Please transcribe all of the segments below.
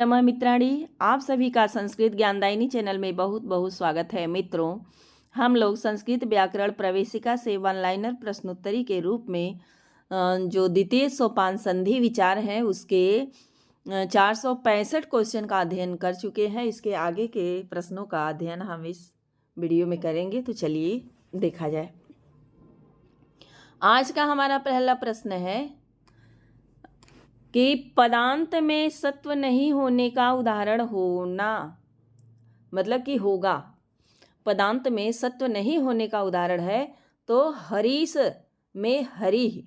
नमः मित्राणि, आप सभी का संस्कृत ज्ञानदायिनी चैनल में बहुत बहुत स्वागत है। मित्रों, हम लोग संस्कृत व्याकरण प्रवेशिका से वन लाइनर प्रश्नोत्तरी के रूप में जो द्वितीय सोपान संधि विचार है उसके 465 क्वेश्चन का अध्ययन कर चुके हैं। इसके आगे के प्रश्नों का अध्ययन हम इस वीडियो में करेंगे, तो चलिए देखा जाए। आज का हमारा पहला प्रश्न है कि पदांत में सत्व नहीं होने का उदाहरण होना, मतलब कि होगा। पदांत में सत्व नहीं होने का उदाहरण है तो हरीश में हरि,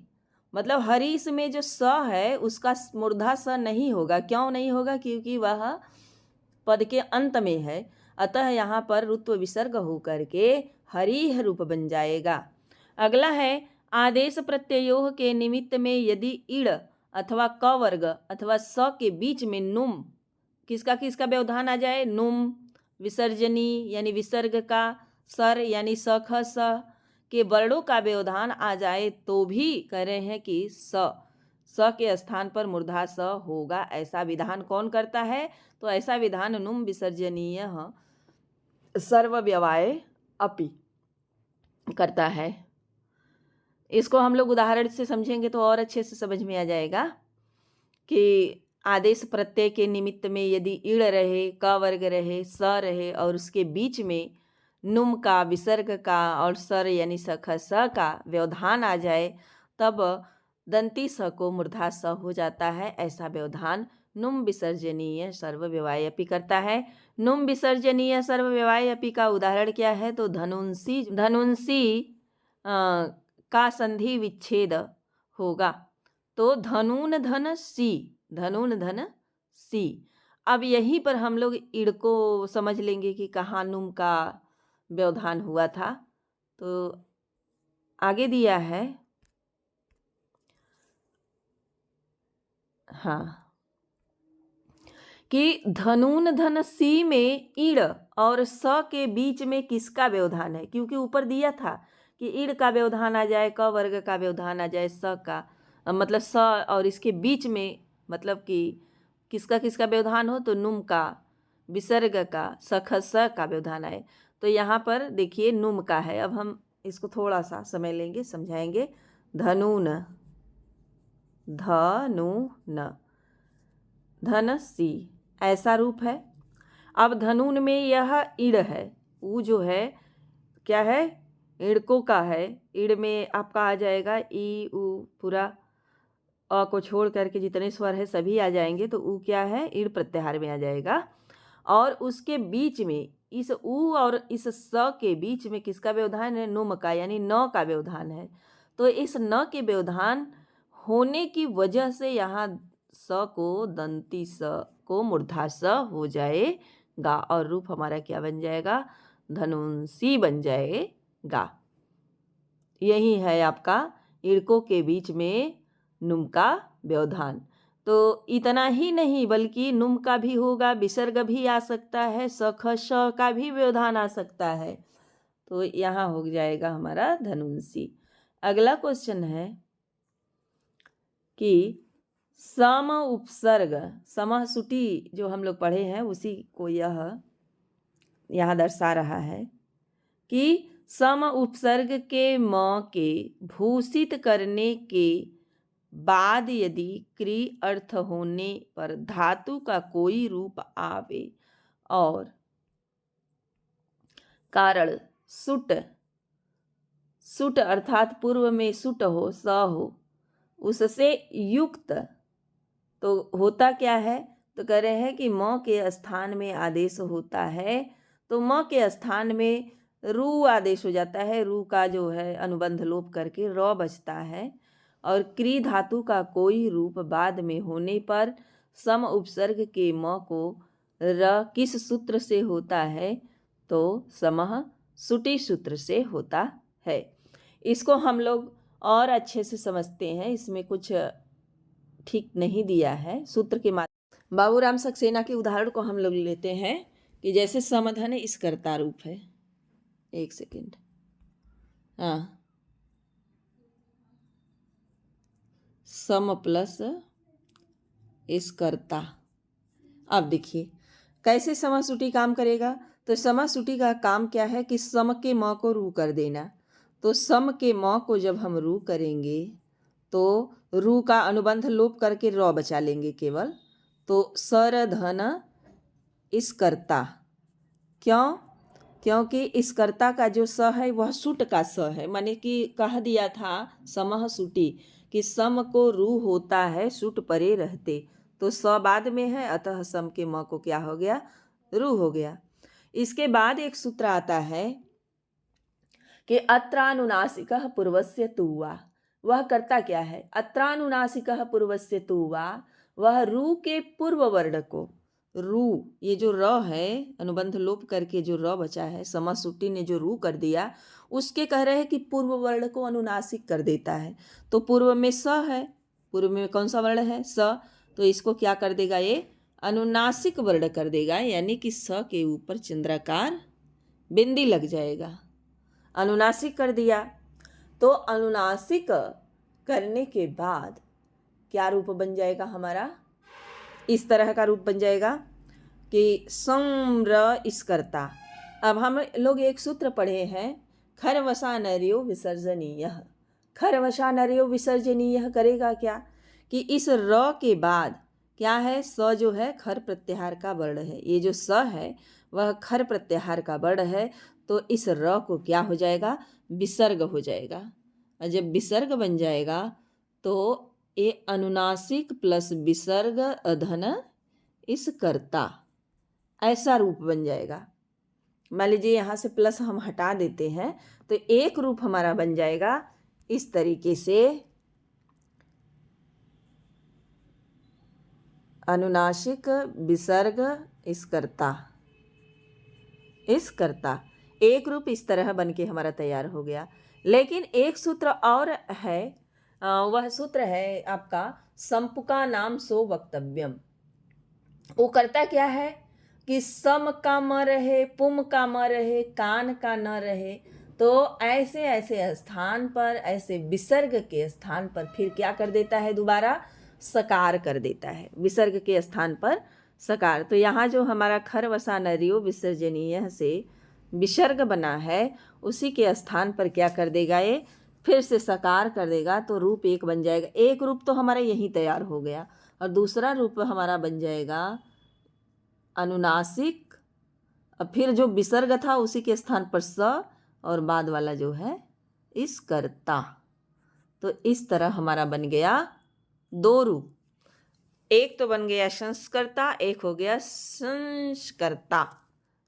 मतलब हरीश में जो स है उसका मूर्धा स नहीं होगा। क्यों नहीं होगा? क्योंकि वह पद के अंत में है, अतः यहाँ पर रुत्व विसर्ग होकर के हरिह रूप बन जाएगा। अगला है आदेश प्रत्ययोह के निमित्त में यदि इड़ अथवा क वर्ग अथवा स के बीच में नुम, किसका किसका व्यवधान आ जाए? नुम विसर्जनी यानी विसर्ग का, सर यानी सख स के वर्णों का व्यवधान आ जाए तो भी कह रहे हैं कि स के स्थान पर मूर्धा स होगा। ऐसा विधान कौन करता है? तो ऐसा विधान नुम विसर्जनीय सर्वव्यवाय अपि करता है। इसको हम लोग उदाहरण से समझेंगे तो और अच्छे से समझ में आ जाएगा कि आदेश प्रत्यय के निमित्त में यदि इड़ रहे, क वर्ग रहे, स रहे और उसके बीच में नुम का, विसर्ग का और सर यानी सख स का व्यवधान आ जाए तब दंती स को मूर्धा स हो जाता है। ऐसा व्यवधान नुम विसर्जनीय सर्वव्यवायपि करता है। नुम विसर्जनीय सर्वव्यवायपि का उदाहरण क्या है? तो धनुंसी, धनुंसी का संधि विच्छेद होगा। तो धनुन धन सी, धनुन धन सी। अब यहीं पर हम लोग इड़ को समझ लेंगे कि कहाँ नुम का व्यवधान हुआ था। तो आगे दिया है, हाँ, कि धनुन धन सी में इड़ और स के बीच में किसका व्यवधान है? क्योंकि ऊपर दिया था कि इड़ का व्यवधान आ जाए, क वर्ग का व्यवधान आ जाए, स का मतलब स और इसके बीच में मतलब कि किसका किसका व्यवधान हो? तो नुम का, विसर्ग का, सख स का व्यवधान आए। तो यहाँ पर देखिए नुम का है। अब हम इसको थोड़ा सा समय लेंगे, समझाएंगे। धनुन, धनुन, धन सी, ऐसा रूप है। अब धनुन में यह इड़ है, ऊ जो है क्या है? इड़को का है। इड़ में आपका आ जाएगा ई उ, पूरा अ को छोड़ करके जितने स्वर है सभी आ जाएंगे। तो ऊ क्या है? इड़ प्रत्याहार में आ जाएगा। और उसके बीच में इस ऊ और इस स के बीच में किसका व्यवधान है? नुम का, यानी न का व्यवधान है। तो इस न के व्यवधान होने की वजह से यहाँ स को, दंती स को मूर्धा स हो जाएगा और रूप हमारा क्या बन जाएगा? धनुंसी बन जाएगा। यही है आपका इड़कों के बीच में नुम का व्यवधान। तो इतना ही नहीं बल्कि नुम का भी होगा, विसर्ग भी आ सकता है, सख श का भी व्यवधान आ सकता है। तो यहाँ हो जाएगा हमारा धनुंसी। अगला क्वेश्चन है कि सम उपसर्ग, समः सुटी जो हम लोग पढ़े हैं उसी को यह यहाँ दर्शा रहा है कि सम उपसर्ग के म के भूषित करने के बाद यदि क्रि अर्थ होने पर धातु का कोई रूप आवे और कारण सुट, सुट अर्थात पूर्व में सुट हो, स हो, उससे युक्त, तो होता क्या है? तो कह रहे हैं कि म के स्थान में आदेश होता है तो म के स्थान में रू आदेश हो जाता है। रू का जो है अनुबंध लोप करके र बचता है और क्री धातु का कोई रूप बाद में होने पर सम उपसर्ग के म को र किस सूत्र से होता है? तो समः सुटी सूत्र से होता है। इसको हम लोग और अच्छे से समझते हैं, इसमें कुछ ठीक नहीं दिया है। सूत्र के माध्यम बाबूराम सक्सेना के उदाहरण को हम लोग लेते हैं कि जैसे समधन इस कर्ता रूप है। एक सेकेंड, हाँ, सम प्लस इस कर्ता, अब देखिए कैसे समासुटी काम करेगा। तो समासुटी का काम क्या है कि सम के म को रू कर देना। तो सम के म को जब हम रू करेंगे तो रू का अनुबंध लोप करके र बचा लेंगे केवल। तो सर धन इस कर्ता, क्यों? क्योंकि इस कर्ता का जो स है वह सुट का स है, माने कि कह दिया था समह सुटी कि सम को रू होता है सुट परे रहते, तो स बाद में है अतः सम के म को क्या हो गया, रू हो गया। इसके बाद एक सूत्र आता है कि अत्रानुनासिकः पूर्वस्य तुवा। वह कर्ता क्या है? अत्रानुनासिकः पूर्वस्य तुवा, वह रू के पूर्व वर्ण को, रू ये जो र है अनुबंध लोप करके जो र बचा है समासुटी ने जो रू कर दिया उसके कह रहे हैं कि पूर्व वर्ण को अनुनासिक कर देता है। तो पूर्व में स है, पूर्व में कौन सा वर्ण है? स। तो इसको क्या कर देगा, ये अनुनासिक वर्ण कर देगा, यानी कि स के ऊपर चंद्राकार बिंदी लग जाएगा। अनुनासिक कर दिया। तो अनुनासिक करने के बाद क्या रूप बन जाएगा हमारा? इस तरह का रूप बन जाएगा कि सम्र इसकर्ता। अब हम लोग एक सूत्र पढ़े हैं, खरवसा नर्यो विसर्जनीय। खरवसा नर्यो विसर्जनीय करेगा क्या कि इस र के बाद क्या है, स जो है खर प्रत्याहार का वर्ण है, ये जो स है वह खर प्रत्याहार का वर्ण है। तो इस र को क्या हो जाएगा, विसर्ग हो जाएगा। और जब विसर्ग बन जाएगा तो ये अनुनासिक प्लस विसर्ग अधन इस कर्ता, ऐसा रूप बन जाएगा। मान लीजिए यहाँ से प्लस हम हटा देते हैं तो एक रूप हमारा बन जाएगा इस तरीके से, अनुनासिक विसर्ग इस कर्ता, इस कर्ता एक रूप इस तरह बन के हमारा तैयार हो गया। लेकिन एक सूत्र और है, वह सूत्र है आपका संपुका नाम सो वक्तव्यम। वो करता क्या है कि सम का म रहे, पुम का म रहे, कान का न रहे, तो ऐसे ऐसे स्थान पर, ऐसे विसर्ग के स्थान पर फिर क्या कर देता है, दोबारा सकार कर देता है, विसर्ग के स्थान पर सकार। तो यहाँ जो हमारा खर वसा नरियो विसर्जनीय से विसर्ग बना है उसी के स्थान पर क्या कर देगा, ये फिर से सकार कर देगा। तो रूप एक बन जाएगा। एक रूप तो हमारा यही तैयार हो गया और दूसरा रूप हमारा बन जाएगा अनुनासिक, और फिर जो विसर्ग था उसी के स्थान पर स और बाद वाला जो है इस कर्ता। तो इस तरह हमारा बन गया दो रूप, एक तो बन गया संस्कर्ता, एक हो गया संस्कर्ता।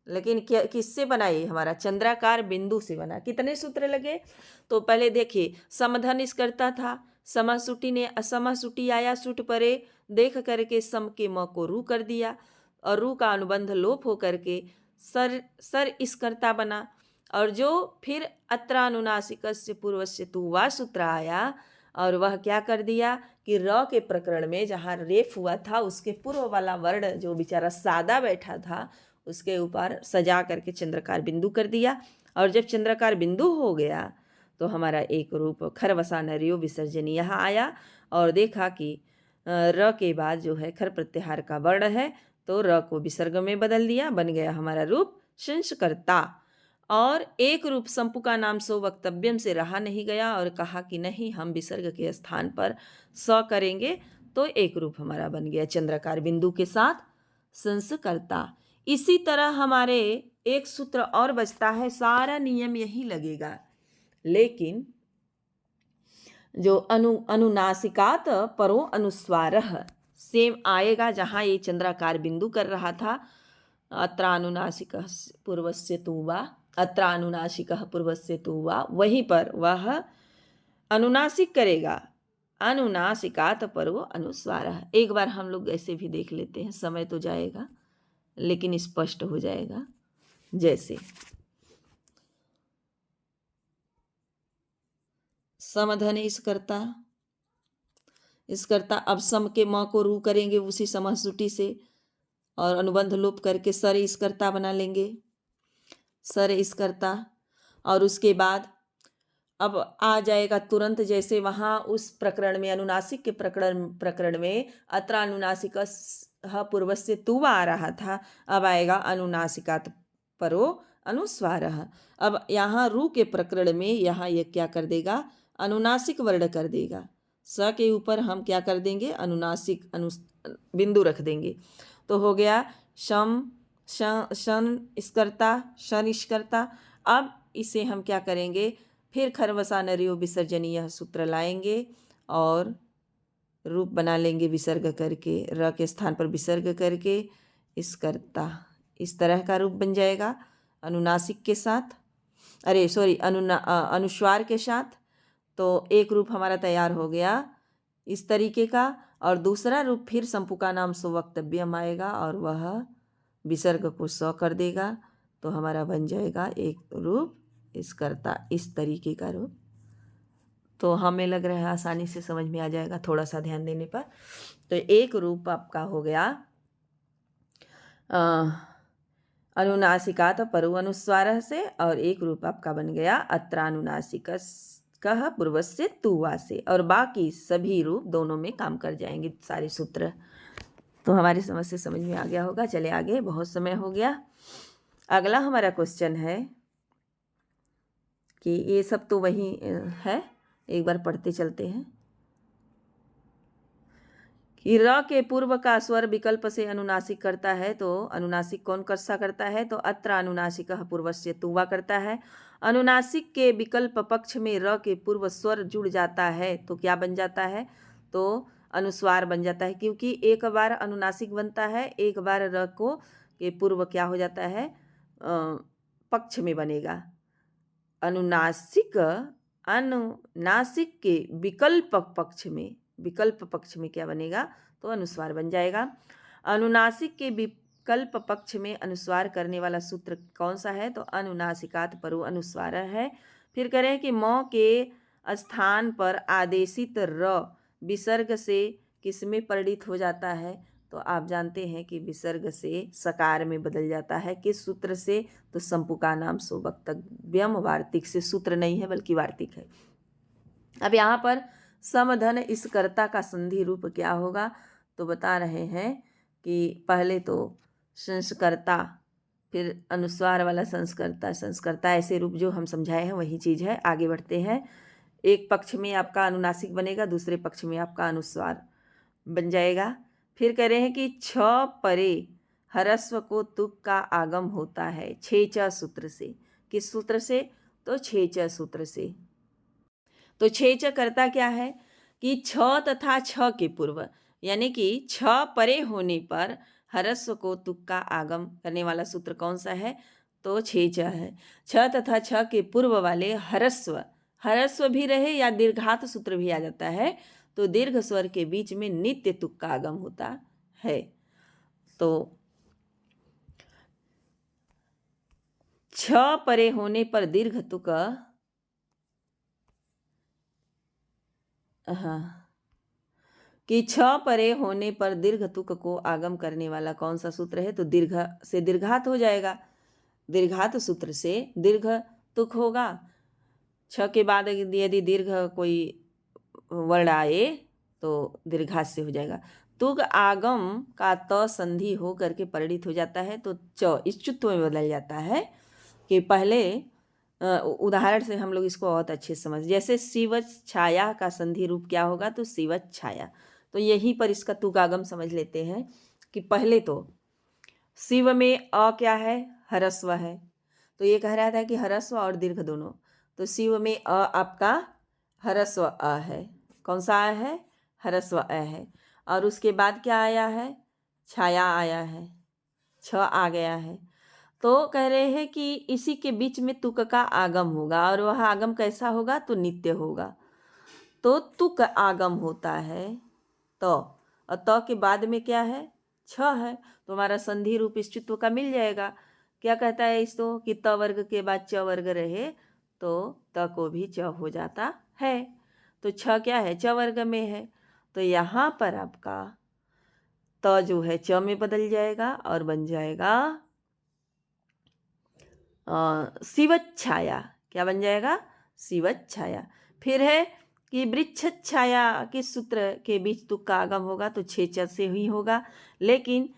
लेकिन क्या किससे बना, ये हमारा चंद्राकार बिंदु से बना। कितने सूत्र लगे? तो पहले देखिए समधन इस करता था, समासुटी ने असमासुटी आया सुट परे देख करके सम के म को रू कर दिया और रू का अनुबंध लोप हो करके सर इस कर्ता बना। और जो फिर अत्रानुनासिकस्य पूर्वस्य तुवा सूत्र आया और वह क्या कर दिया कि र के प्रकरण में जहाँ रेफ हुआ था उसके पूर्व वाला वर्ण जो बेचारा सादा बैठा था उसके ऊपर सजा करके चंद्रकार बिंदु कर दिया। और जब चंद्रकार बिंदु हो गया तो हमारा एक रूप खरवसा नरियो विसर्जनी यहाँ आया और देखा कि र के बाद जो है खर प्रत्याहार का वर्ण है तो र को विसर्ग में बदल दिया, बन गया हमारा रूप संस्कर्ता। और एक रूप संपुका नाम सो वक्तव्यम से रहा नहीं गया और कहा कि नहीं हम विसर्ग के स्थान पर स करेंगे, तो एक रूप हमारा बन गया चंद्रकार बिंदु के साथ संस्कर्ता। इसी तरह हमारे एक सूत्र और बचता है, सारा नियम यही लगेगा, लेकिन जो अनुनासिकात परो अनुस्वारः सेम आएगा। जहाँ ये चंद्राकार बिंदु कर रहा था, अत्रानुनासिक पूर्वस्य तुवा, अत्रानुनासिक पूर्वस्य तुवा, वहीं पर वह अनुनासिक करेगा, अनुनासिकात परो अनुस्वारः। एक बार हम लोग ऐसे भी देख लेते हैं, समय तो जाएगा लेकिन स्पष्ट हो जाएगा। जैसे समधन इस करता, अब सम के म को रू करेंगे उसी समासुटी से और अनुबंध लोप करके सर इस करता बना लेंगे, सर इस करता। और उसके बाद अब आ जाएगा तुरंत, जैसे वहाँ उस प्रकरण में अनुनासिक के प्रकरण में अत्रानुनासिक पूर्वस्य तु आ रहा था, अब आएगा अनुनासिकात् परो अनुस्वारः। अब यहाँ रु के प्रकरण में यहाँ ये क्या कर देगा, अनुनासिक वर्ण कर देगा। स के ऊपर हम क्या कर देंगे, अनुनासिक बिंदु रख देंगे। तो हो गया शम शन स्कर्ता, शन स्कर्ता। अब इसे हम क्या करेंगे, फिर खरवसा नरियो विसर्जनीय सूत्र लाएंगे और रूप बना लेंगे विसर्ग करके, र के स्थान पर विसर्ग करके स्कर्ता, इस तरह का रूप बन जाएगा अनुनासिक के साथ, अनुस्वार के साथ। तो एक रूप हमारा तैयार हो गया इस तरीके का। और दूसरा रूप फिर संपुका नाम सो वक्तव्यम आएगा और वह विसर्ग को स कर देगा, तो हमारा बन जाएगा एक रूप स्कर्ता, इस तरीके का रूप। तो हमें लग रहा है आसानी से समझ में आ जाएगा थोड़ा सा ध्यान देने पर। तो एक रूप आपका हो गया अनुनासिकात् परु अनुस्वारः से, और एक रूप आपका बन गया अत्रानुनासिकः पूर्वस्य तुवा से। और बाकी सभी रूप दोनों में काम कर जाएंगे सारे सूत्र। तो हमारी समस्या समझ में आ गया होगा। चले आगे, बहुत समय हो गया। अगला हमारा क्वेश्चन है कि ये सब तो वही है, एक बार पढ़ते चलते हैं कि र के पूर्व का स्वर विकल्प से अनुनासिक करता है, तो अनुनासिक कौन सा करता है, तो अत्र अनुनासिकः पूर्वस्य तुवा करता है। अनुनासिक के विकल्प पक्ष में र के पूर्व स्वर जुड़ जाता है तो क्या बन जाता है, तो अनुस्वार बन जाता है, क्योंकि एक बार अनुनासिक बनता है, एक बार र को के पूर्व क्या हो जाता है, पक्ष में बनेगा। अनुनासिक के विकल्प पक्ष में क्या बनेगा, तो अनुस्वार बन जाएगा। अनुनासिक के विकल्प पक्ष में अनुस्वार करने वाला सूत्र कौन सा है, तो अनुनासिकात् परु अनुस्वार है। फिर करें कि म के स्थान पर आदेशित र विसर्ग से किस में परिणित हो जाता है, तो आप जानते हैं कि विसर्ग से सकार में बदल जाता है। किस सूत्र से, तो संपुका नाम सो वक्तव्यम, वार्तिक से। सूत्र नहीं है बल्कि वार्तिक है। अब यहाँ पर समधन इस कर्ता का संधि रूप क्या होगा, तो बता रहे हैं कि पहले तो संस्कर्ता, फिर अनुस्वार वाला संस्कर्ता, ऐसे रूप जो हम समझाए हैं वही चीज़ है। आगे बढ़ते हैं। एक पक्ष में आपका अनुनासिक बनेगा, दूसरे पक्ष में आपका अनुस्वार बन जाएगा। फिर कह रहे हैं कि छ परे हरस्व को तुक का आगम होता है छेच सूत्र से। किस सूत्र से, तो छेच सूत्र से। तो छेच करता क्या है कि छ तथा छ के पूर्व, यानी कि छ परे होने पर हरस्व को तुक का आगम करने वाला सूत्र कौन सा है, तो छेच है। छ तथा छ के पूर्व वाले हरस्व भी रहे या दीर्घात सूत्र भी आ जाता है, तो दीर्घ स्वर के बीच में नित्य तुक का आगम होता है। तो छ परे होने पर दीर्घ तुक, कि छ परे होने पर दीर्घ तुक को आगम करने वाला कौन सा सूत्र है, तो दीर्घ से दीर्घात हो जाएगा। दीर्घात सूत्र से दीर्घ तुक होगा। छ के बाद यदि दीर्घ कोई वर्ण आए तो दीर्घात से हो जाएगा। तुक आगम का त संधि हो करके परिणित हो जाता है, तो च इस चुत्व में बदल जाता है। कि पहले उदाहरण से हम लोग इसको बहुत अच्छे से समझ, जैसे शिव छाया का संधि रूप क्या होगा, तो शिव छाया। तो यहीं पर इसका तुकागम समझ लेते हैं कि पहले तो शिव में अ क्या है, हरस्व है। तो ये कह रहा था कि हरस्व और दीर्घ दोनों, तो शिव में अ आपका हरस्व अ है। कौन सा अ है, हरस्व अ है। और उसके बाद क्या आया है, छाया आया है, छ आ गया है। तो कह रहे हैं कि इसी के बीच में तुक का आगम होगा, और वह आगम कैसा होगा, तो नित्य होगा। तो तुक आगम होता है तो, और त के बाद में क्या है, छ है, तो हमारा संधि रूप इस चित्व का मिल जाएगा। क्या कहता है इसको, कि त वर्ग के बाद च वर्ग रहे तो त को भी च हो जाता है। तो छ क्या है, च वर्ग में है। तो यहाँ पर आपका त जो है च में बदल जाएगा और बन जाएगा शिवच्छाया। क्या बन जाएगा, शिवच्छाया। फिर है कि वृक्ष छाया किस सूत्र के बीच तुक का आगम होगा, तो छे च से ही होगा। लेकिन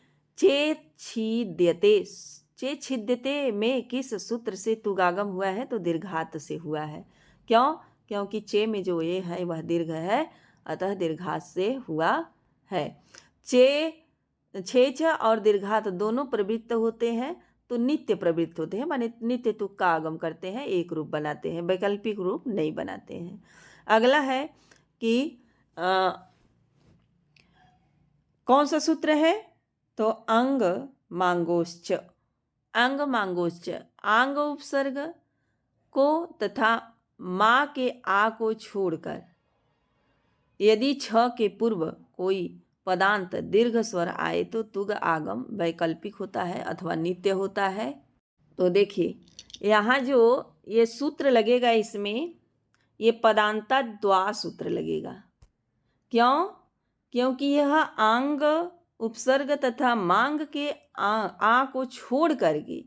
चेच्छिद्यते में किस सूत्र से तुगागम हुआ है, तो दीर्घात से हुआ है। क्यों? क्योंकि चे में जो ये है वह दीर्घ है, अतः दीर्घात से हुआ है। छेच और दीर्घात दोनों प्रवृत्त होते हैं, तो नित्य प्रवृत्त होते हैं, माने नित्य तुक का आगम करते हैं, एक रूप बनाते हैं, वैकल्पिक रूप नहीं बनाते हैं। अगला है कि कौन सा सूत्र है, तो अंग मांगोश्च। अंग मांगोश्च, आंग उपसर्ग को तथा माँ के आ को छोड़कर यदि छ के पूर्व कोई पदांत दीर्घ स्वर आए तो तुग आगम वैकल्पिक होता है अथवा नित्य होता है। तो देखिए यहाँ जो ये सूत्र लगेगा, इसमें ये पदांता द्वा सूत्र लगेगा। क्यों? क्योंकि यह आंग उपसर्ग तथा मांग के आ को छोड़ करके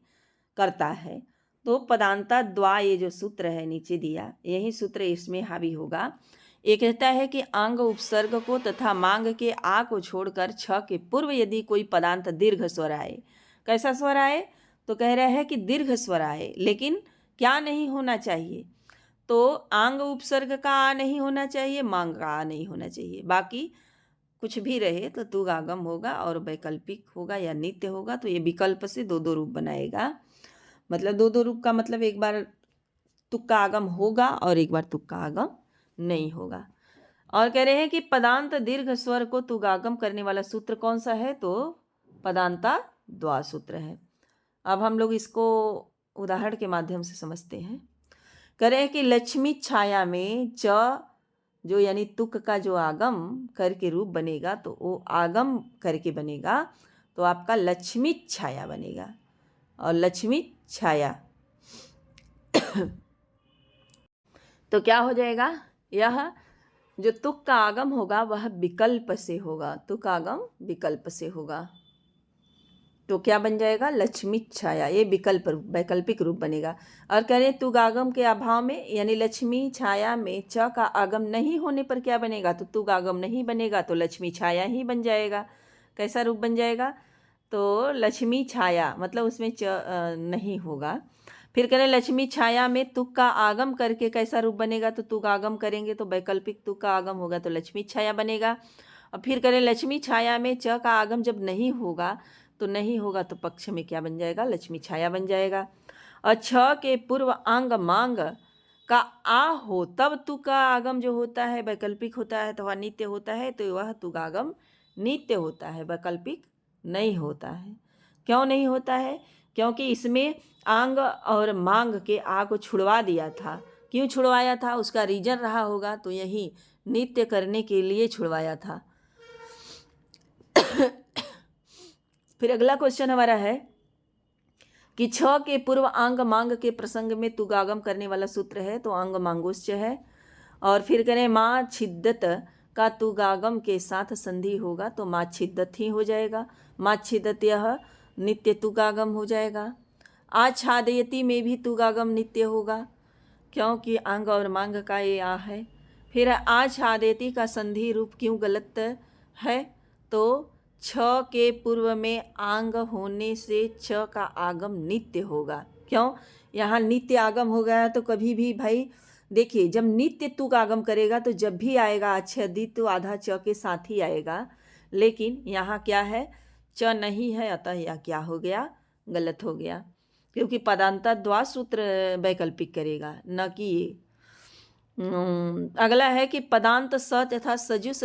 करता है, तो पदांता द्वा ये जो सूत्र है नीचे दिया, यही सूत्र इसमें हावी होगा। ये कहता है कि अंग उपसर्ग को तथा मांग के आ को छोड़कर छ के पूर्व यदि कोई पदांत दीर्घ स्वर आए, कैसा स्वर आए, तो कह रहा है कि दीर्घ स्वर आए, लेकिन क्या नहीं होना चाहिए, तो आंग उपसर्ग का आ नहीं होना चाहिए, मांग का आ नहीं होना चाहिए, बाकी कुछ भी रहे तो तुग आगम होगा और वैकल्पिक होगा या नित्य होगा। तो ये विकल्प से दो दो रूप बनाएगा, मतलब दो दो रूप का मतलब एक बार तुक का आगम होगा और एक बार तुक का आगम नहीं होगा। और कह रहे हैं कि पदांत दीर्घ स्वर को तुगागम करने वाला सूत्र कौन सा है, तो पदांता द्वा सूत्र है। अब हम लोग इसको उदाहरण के माध्यम से समझते हैं। कह रहे हैं कि लक्ष्मी छाया में च जो यानी तुक का जो आगम करके रूप बनेगा, तो वो आगम करके बनेगा, तो आपका लक्ष्मी छाया बनेगा। और लक्ष्मी छाया तो क्या हो जाएगा, यह जो तुक का आगम होगा वह विकल्प से होगा, तुक आगम विकल्प से होगा, तो क्या बन जाएगा, लक्ष्मी छाया, ये विकल्प वैकल्पिक रूप बनेगा। और कह रहे तुग आगम के अभाव में यानी लक्ष्मी छाया में च का आगम नहीं होने पर क्या बनेगा, तो तुग आगम नहीं बनेगा, तो लक्ष्मी छाया ही बन जाएगा। कैसा रूप बन जाएगा, तो लक्ष्मी छाया मतलब उसमें च नहीं होगा। फिर करें लक्ष्मी छाया में तुक का आगम करके कैसा रूप बनेगा, तो तुग आगम करेंगे तो वैकल्पिक तुक का आगम होगा, तो लक्ष्मी छाया बनेगा। और फिर करें लक्ष्मी छाया में च का आगम जब नहीं होगा, तो नहीं होगा तो पक्ष में क्या बन जाएगा, लक्ष्मी छाया बन जाएगा। और छ के पूर्व अंग मांग का आ हो तब तुक का आगम जो होता है वैकल्पिक होता है अथवा नित्य होता है, तो वह तुक आगम नित्य होता है, वैकल्पिक नहीं होता है। क्यों नहीं होता है, क्योंकि इसमें आंग और मांग के आ को छुड़वा दिया था। क्यों छुड़वाया था, उसका रीजन रहा होगा, तो यही नित्य करने के लिए छुड़वाया था। फिर अगला क्वेश्चन हमारा है कि छ के पूर्व अंग मांग के प्रसंग में तुगागम करने वाला सूत्र है, तो अंग मांगोश्च है। और फिर करें माँ छिद्दत का तुगागम के साथ संधि होगा, तो माँ छिद्दत ही हो जाएगा, माँ छिद्दत यह नित्य तुगागम हो जाएगा। आच्छादयति में भी तुगागम नित्य होगा, क्योंकि अंग और मांग का ये आ है। फिर आच्छादयति का संधि रूप क्यों गलत है, तो छ के पूर्व में आंग होने से छ का आगम नित्य होगा। क्यों, यहाँ नित्य आगम हो गया, तो कभी भी भाई देखिए जब नित्य तुक आगम करेगा तो जब भी आएगा आच्छादित तो आधा च के साथ ही आएगा, लेकिन यहाँ क्या है, च नहीं है, अतः यह क्या हो गया, गलत हो गया, क्योंकि पदांता द्वा सूत्र वैकल्पिक करेगा, न कि ये। अगला है कि पदांत स तथा सजुस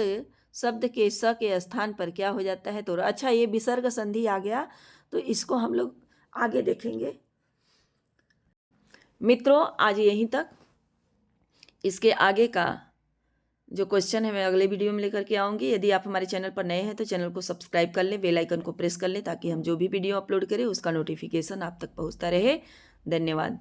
शब्द के स के स्थान पर क्या हो जाता है, तो अच्छा ये विसर्ग संधि आ गया, तो इसको हम लोग आगे देखेंगे। मित्रों आज यहीं तक, इसके आगे का जो क्वेश्चन है मैं अगले वीडियो में लेकर के आऊँगी। यदि आप हमारे चैनल पर नए हैं तो चैनल को सब्सक्राइब कर लें, बेल आइकन को प्रेस कर लें, ताकि हम जो भी वीडियो अपलोड करें उसका नोटिफिकेशन आप तक पहुँचता रहे। धन्यवाद।